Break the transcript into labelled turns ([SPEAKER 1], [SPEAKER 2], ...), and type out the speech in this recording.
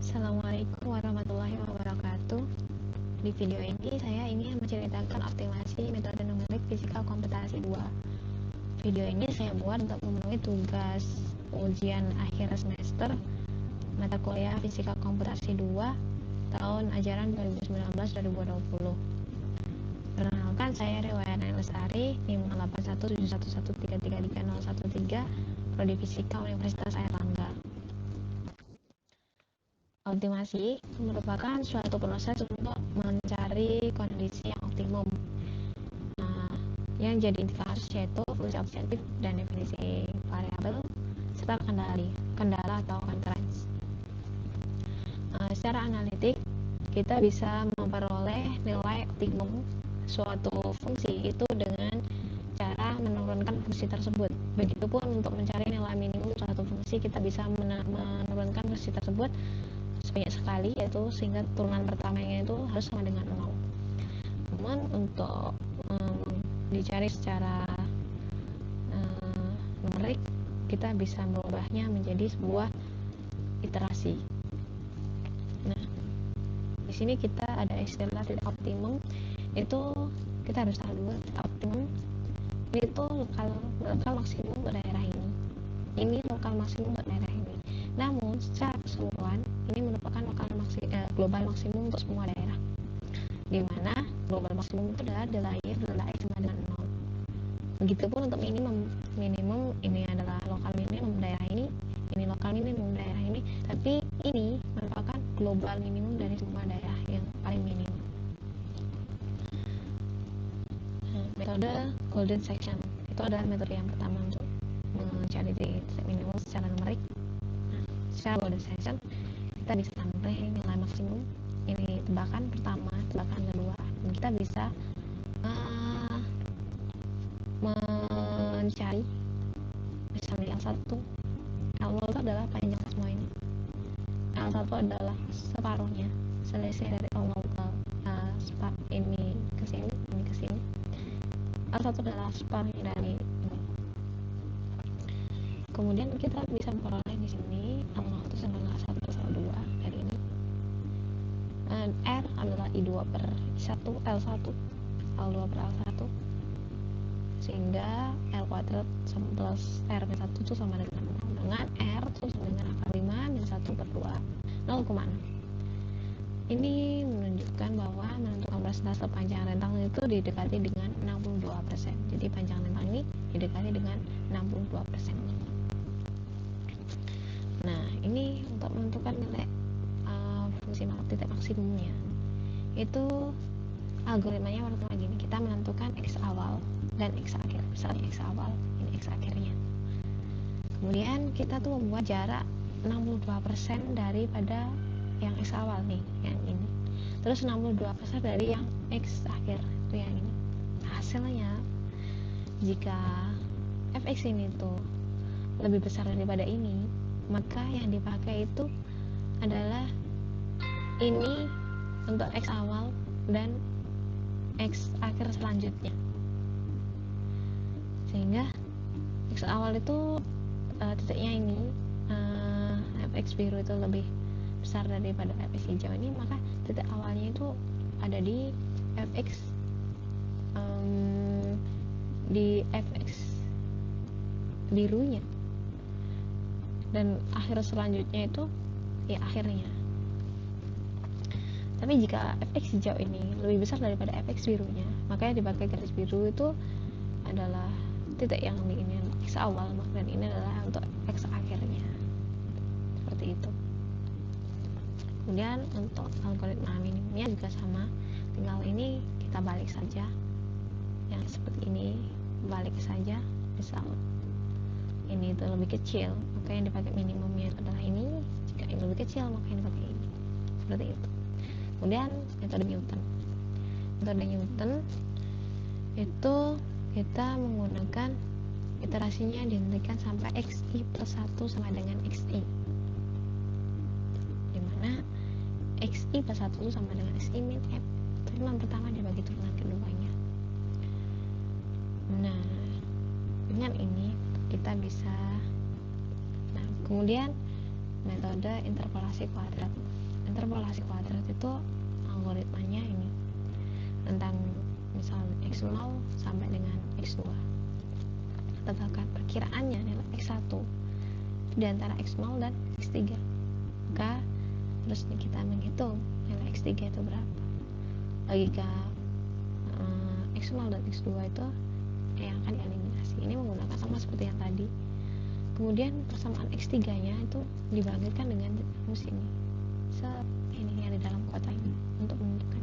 [SPEAKER 1] Assalamualaikum warahmatullahi wabarakatuh. Di video ini saya ingin menceritakan optimasi metode numerik fisika komputasi 2. Video ini saya buat untuk memenuhi tugas ujian akhir semester mata kuliah fisika komputasi 2 tahun ajaran 2019-2020. Perkenalkan, saya Riwayana Lestari, NIM 81711333013, Prodi Fisika Universitas Airlangga. Optimasi merupakan suatu proses untuk mencari kondisi yang optimum. Yang jadi inti kasus yaitu fungsi objektif dan definisi variabel serta kendala atau constraints. Secara analitik, kita bisa memperoleh nilai optimum suatu fungsi itu dengan cara menurunkan fungsi tersebut. Begitupun untuk mencari nilai minimum suatu fungsi, kita bisa menurunkan fungsi tersebut sebanyak sekali, yaitu sehingga turunan pertamanya itu harus sama dengan 0. Namun untuk dicari secara numerik, kita bisa merubahnya menjadi sebuah iterasi. Nah, di sini kita ada istilah titik optimum. Itu kita harus tahu dulu, titik optimum itu lokal maksimum untuk daerah ini. Ini lokal maksimum untuk daerah ini. Namun secara keseluruhan ini merupakan global maksimum untuk semua daerah, di mana global maksimum itu adalah delta X sama dengan 0. Begitupun untuk minimum ini adalah lokal minimum daerah ini lokal minimum daerah ini, tapi ini merupakan global minimum dari semua daerah yang paling minimum. Metode golden section itu adalah metode yang pertama untuk mencari titik minimum secara numerik. Secara golden section kita bisa memperoleh nilai maksimum. Ini tebakan pertama, tebakan kedua, dan kita bisa mencari misalnya L1, L0 itu adalah panjang semua ini. L1 adalah separuhnya, selisih dari L0 ini ke sini, ini ke sini. L1 adalah separuhnya dari ini. Kemudian kita bisa memperoleh di sini L0 itu sama dengan 1 per L2 dari ini. R adalah I2 per I1, L1, L2 per L1, sehingga L kuadrat plus R min 1 itu sama dengan 0, dengan R itu sama dengan akar 5 min 1 per 2, 0,6. Ini menunjukkan bahwa menentukan persentase panjang rentang itu didekati dengan 62%. Jadi panjang rentang ini didekati dengan 62%. Nah, ini untuk menentukan nilai fungsi titik maksimumnya. Itu algoritmanya pertama gini, kita menentukan X awal dan X akhir. Misalnya X awal, ini X akhirnya. Kemudian kita tuh membuat jarak 62% daripada yang X awal nih, yang ini. Terus 62% dari yang X akhir, itu yang ini. Hasilnya, jika fx ini tuh lebih besar daripada ini, maka yang dipakai itu adalah ini untuk X awal dan X akhir selanjutnya. Sehingga X awal itu titiknya ini, fx biru itu lebih besar daripada fx hijau ini, maka titik awalnya itu ada di fx di fx birunya, dan akhir selanjutnya itu ya akhirnya. Tapi jika fx hijau ini lebih besar daripada fx birunya, maka yang dipakai garis biru itu adalah titik yang di ini X awal, dan ini adalah untuk X akhirnya. Seperti itu. Kemudian untuk algoritma minimumnya juga sama, tinggal ini kita balik saja. Yang seperti ini balik saja. Misal ini itu lebih kecil, maka yang dipakai minimumnya adalah ini. Jika ini lebih kecil, maka yang dipakai ini. Seperti itu. Kemudian metode Newton itu kita menggunakan iterasinya dihentikan sampai xi plus 1 sama dengan xi, dimana xi plus 1 itu sama dengan xi min f, turunan pertama dibagi turunan keduanya. Nah, dengan ini kita bisa, kemudian metode interpolasi kuadrat. Interpolasi kuadrat itu algoritmanya ini tentang misalnya x0 sampai dengan x2. Tetapkan perkiraannya nilai x1 di antara x0 dan x3. Maka terus kita menghitung nilai x3 itu berapa. Logika x0 dan x2 itu yang akan dieliminasi. Ini menggunakan sama seperti yang tadi. Kemudian persamaan x3 nya itu dibangkitkan dengan rumus ini, ini yang di dalam kotak ini untuk menentukan